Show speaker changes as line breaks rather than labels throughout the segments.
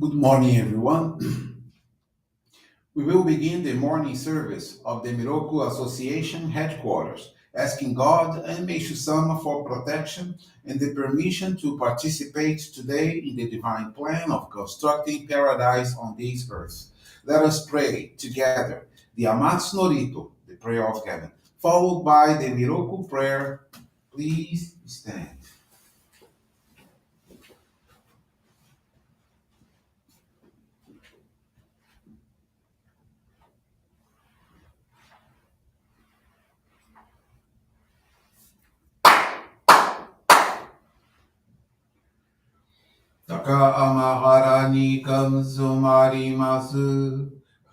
Good morning, everyone. We will begin the morning service of the Miroku Association headquarters, asking God and Meishu-sama for protection and the permission to participate today in the divine plan of constructing paradise on this earth. Let us pray together the Amatsu-Norito, the prayer of heaven, followed by the Miroku Prayer. Please stand. 高天原に冠まります。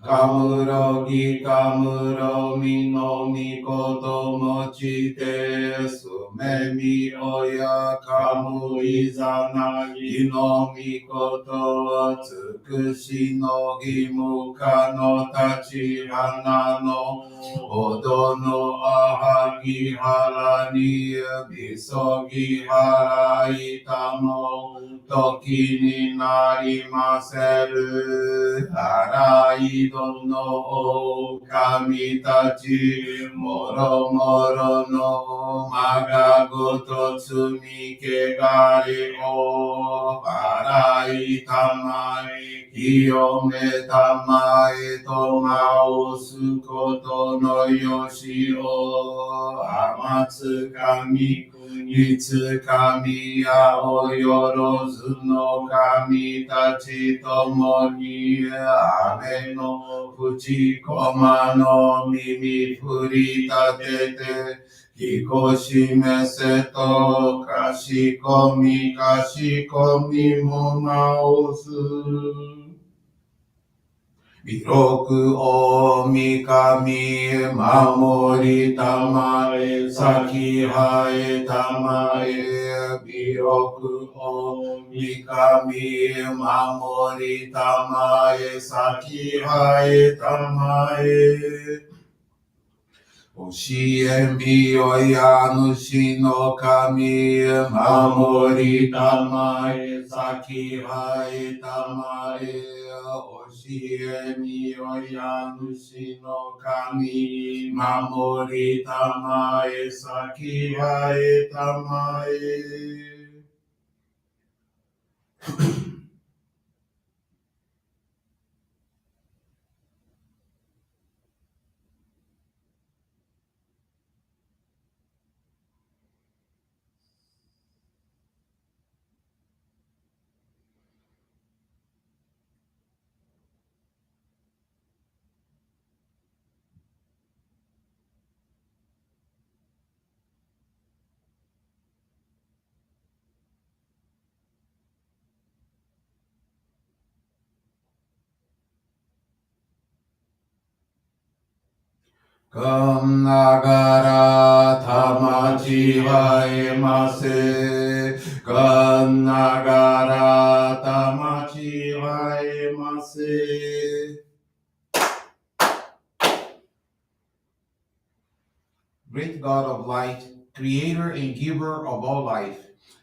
かむろぎかむろみのみこともちてすめみおやかむいざなぎのみことつくしのぎむかの立ち花のおどのあはぎはらにみそぎはらいたも時になりませる。あらいどの狼たち、もろもろのまがごと積みけがりを、あらいたまい、清めたまえとまおすことのよしを、あまつかみ、いつ神やおよろずの神たちともに雨の淵駒の耳振り立てて彦しめせとかしこみもまおす弥勒大神守りたまえ先生えたまえ弥勒大神守りたまえ先生えたまえ教えみよや主の神守りたまえ先生えたまえ教えみよや主の神守りたまえ先生えたまえかんながらたまちはえませ。かんながらたまちはえませ。Great God of light, creator and giver of all life,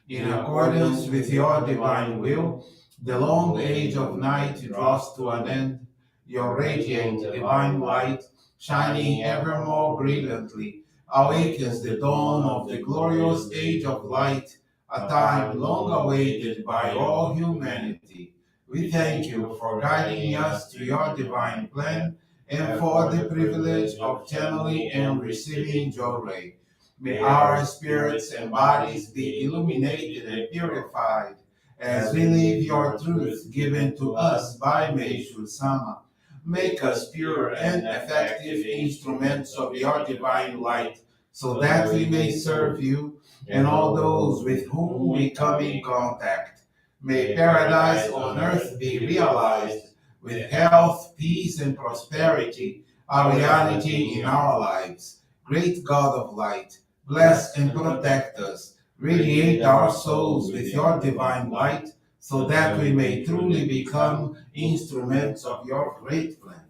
in accordance with your divine will, the long age of night draws to an end. Your radiant divine light, shining ever more brilliantly, awakens the dawn of the glorious age of light, a time long awaited by all humanity. We thank you for guiding us to your divine plan and for the privilege of channeling and receiving Johrei. May our spirits and bodies be illuminated and purified as we live your truth given to us by Meishu-sama. Make us pure and effective instruments of your divine light, so that we may serve you and all those with whom we come in contact. May paradise on earth be realized with health, peace, and prosperity, a reality in our lives. Great God of light, bless and protect us. Radiate our souls with your divine light, so that we may truly become instruments of your great plan.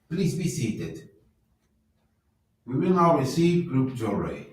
Please be seated. We will now receive group Johrei.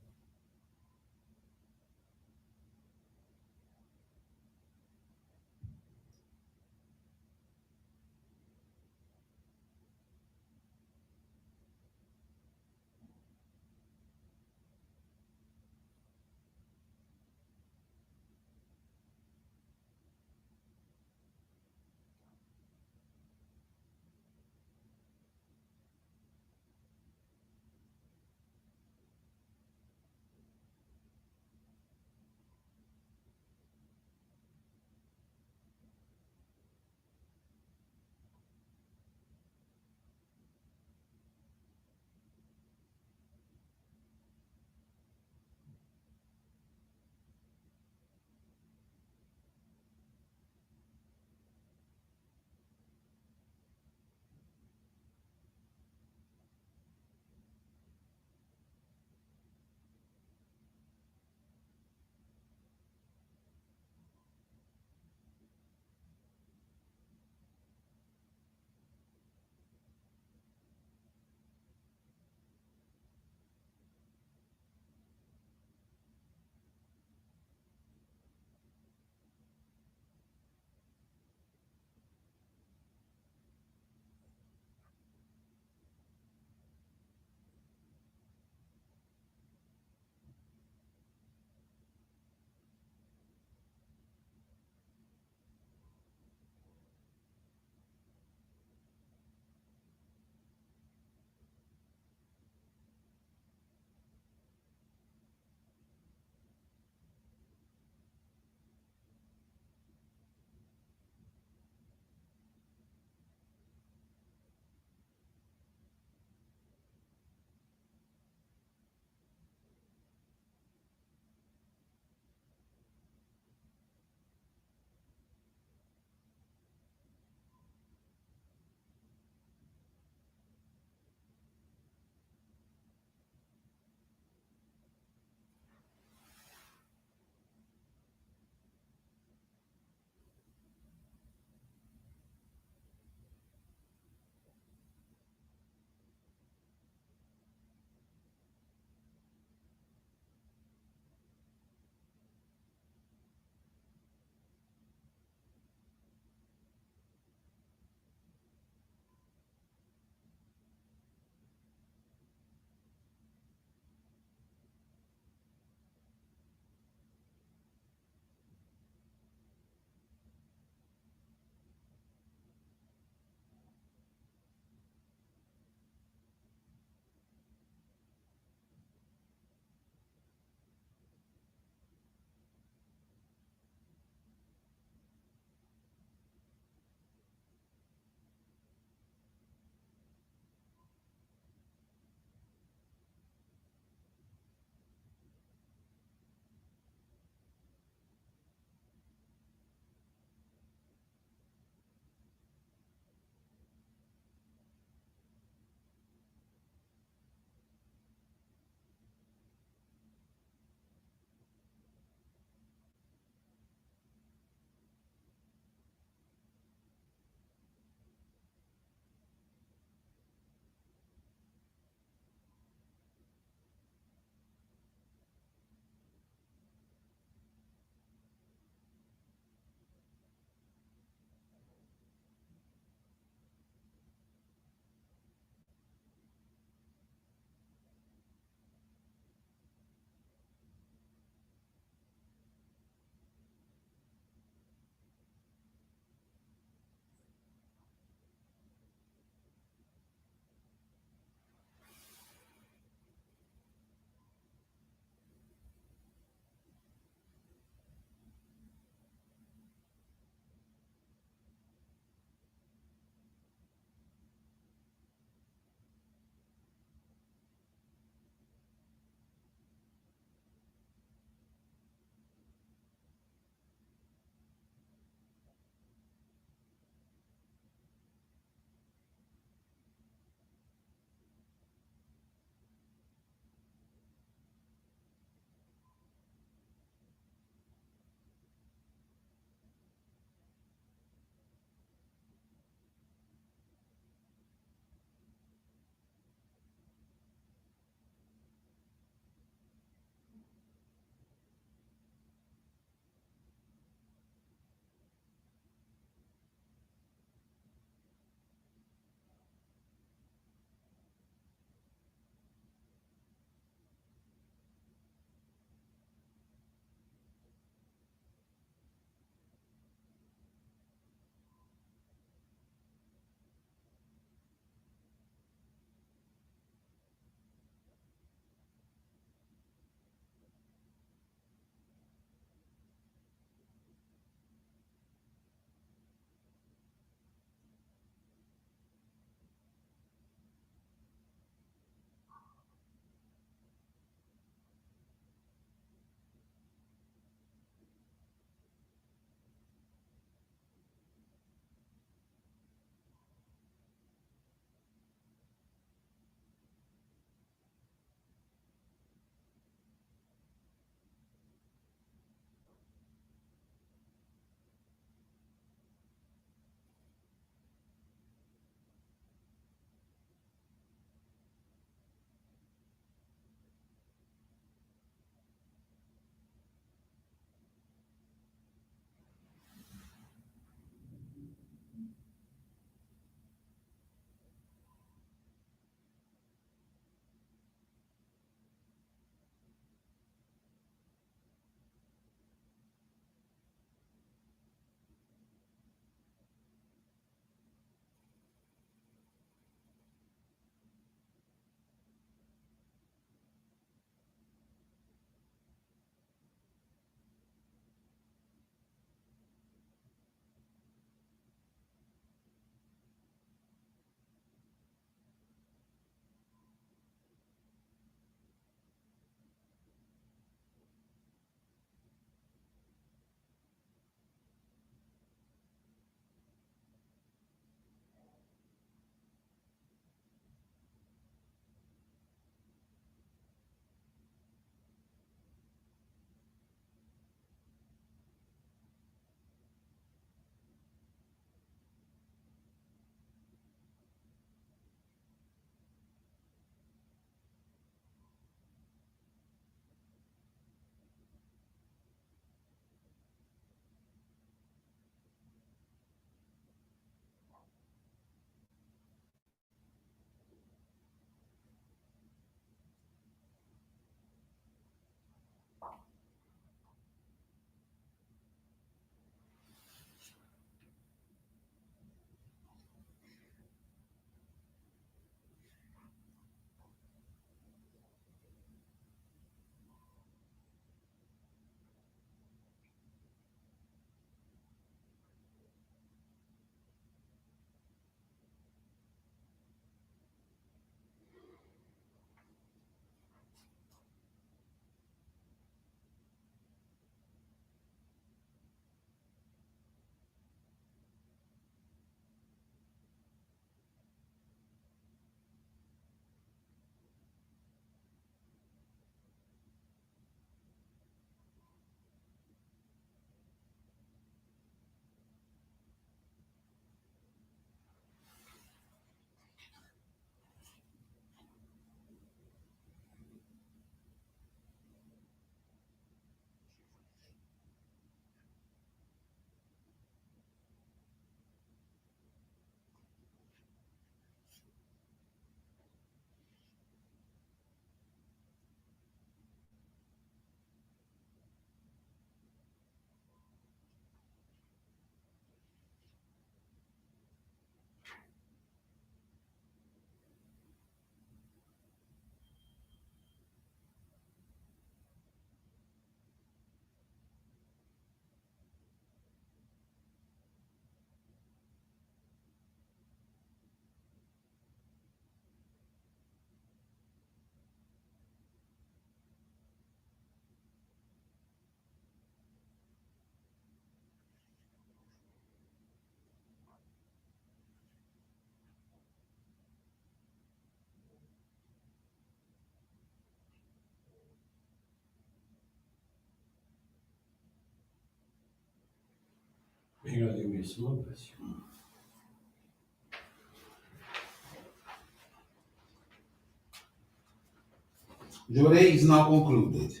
Johrei is now concluded.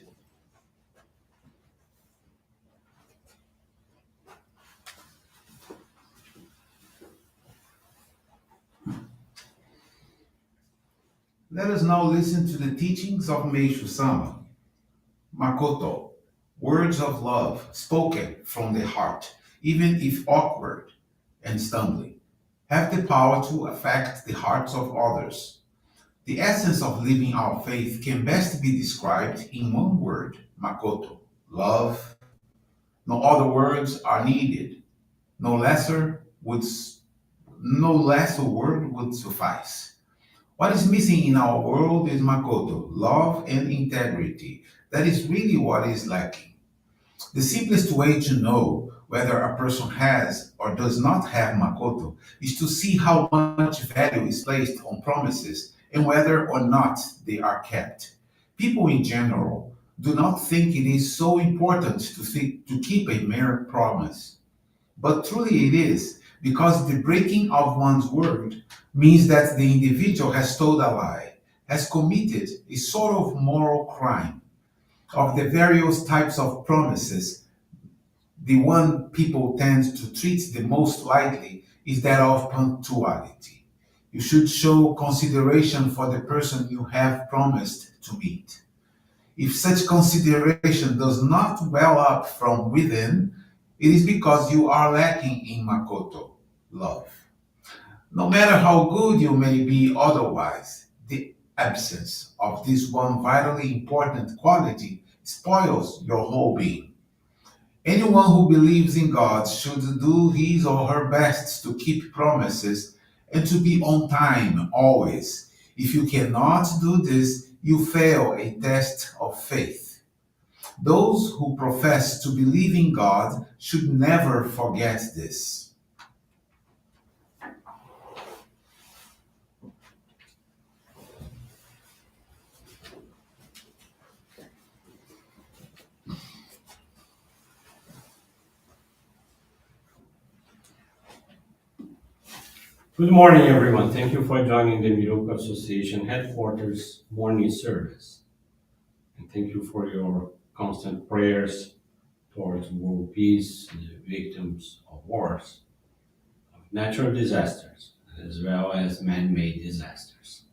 Let us now listen to the teachings of Meishu-sama. Makoto, words of love spoken from the heart, even if awkward and stumbling, have the power to affect the hearts of others. The essence of living our faith can best be described in one word, Makoto, love. No other words are needed. No lesser would no lesser word would suffice. What is missing in our world is Makoto, love and integrity. That is really what is lacking. The simplest way to know whether a person has or does not have Makoto is to see how much value is placed on promises and whether or not they are kept. People in general do not think it is so important to keep a mere promise. But truly it is, because the breaking of one's word means that the individual has told a lie, has committed a sort of moral crime. Of the various types of promises, the one people tend to treat the most lightly is that of punctuality. You should show consideration for the person you have promised to meet. If such consideration does not well up from within, it is because you are lacking in Makoto, love. No matter how good you may be otherwise, the absence of this one vitally important quality spoils your whole being. Anyone who believes in God should do his or her best to keep promises and to be on time always. If you cannot do this, you fail a test of faith. Those who profess to believe in God should never forget this.
Good morning, everyone. Thank you for joining the Miroku Association headquarters morning service. And thank you for your constant prayers towards world peace, the victims of wars, of natural disasters, as well as man-made disasters.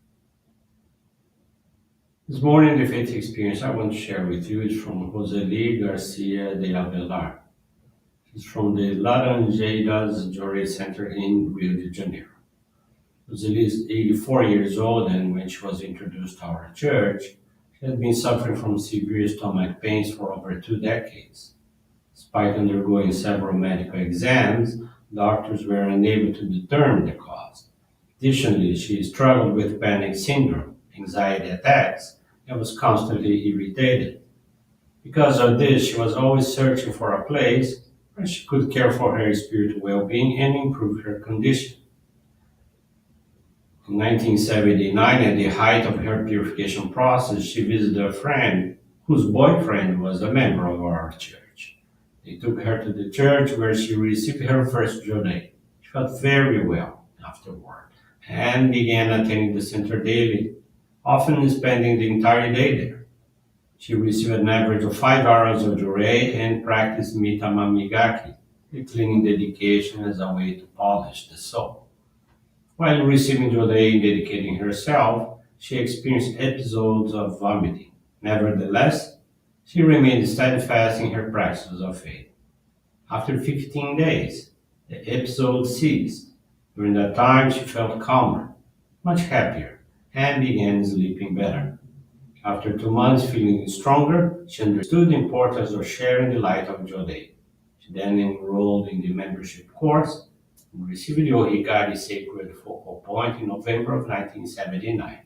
This morning, the faith experience I want to share with you is from Roseli Garcia de Avelar. She's from the Laranjeiras Johrei Center in Rio de Janeiro. Roseli is 84 years old, and when she was introduced to our church, she had been suffering from severe stomach pains for over 2 decades. Despite undergoing several medical exams, doctors were unable to determine the cause. Additionally, she struggled with panic syndrome, anxiety attacks, and was constantly irritated. Because of this, she was always searching for a place where she could care for her spiritual well-being and improve her condition. In 1979, at the height of her purification process, she visited a friend whose boyfriend was a member of our church. They took her to the church where she received her first Johrei. She felt very well afterward and began attending the center daily, often spending the entire day there. She received an average of 5 hours of Johrei and practiced Mitama Migaki, the cleaning dedication as a way to polish the soul. While receiving Johrei and dedicating herself, she experienced episodes of vomiting. Nevertheless, she remained steadfast in her practice of faith. After 15 days, the episode ceased. During that time, she felt calmer, much happier, and began sleeping better. After 2 months feeling stronger, she understood the importance of sharing the light of Johrei. She then enrolled in the membership course and received the Ohikari Sacred Focal Point in November of 1979.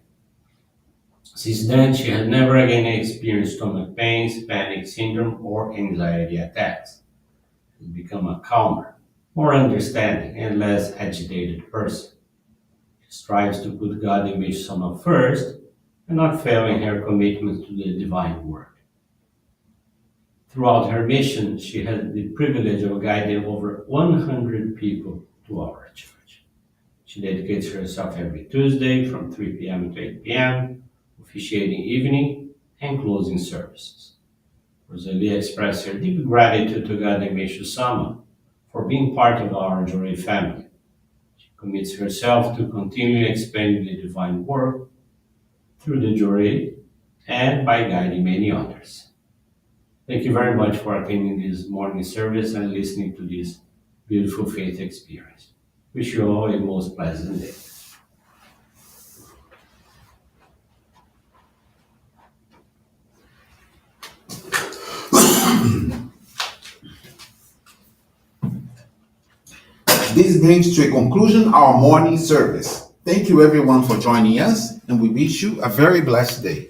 Since then, she had never again experienced stomach pains, panic syndrome, or anxiety attacks. She has become a calmer, more understanding, and less agitated person. She strives to put God and Meishu-sama first and not fail in her commitment to the divine work. Throughout her mission, she had the privilege of guiding over 100 people to our church. She dedicates herself every Tuesday from 3 p.m. to 8 p.m., officiating evening and closing services. Rosalie expressed her deep gratitude to God and Meishu-sama for being part of our Johrei family. She commits herself to continue expanding the divine work through the Johrei and by guiding many others. Thank you very much for attending this morning service and listening to this beautiful faith experience. Wish you all a most pleasant day.
This brings to a conclusion our morning service. Thank you everyone for joining us, and we wish you a very blessed day.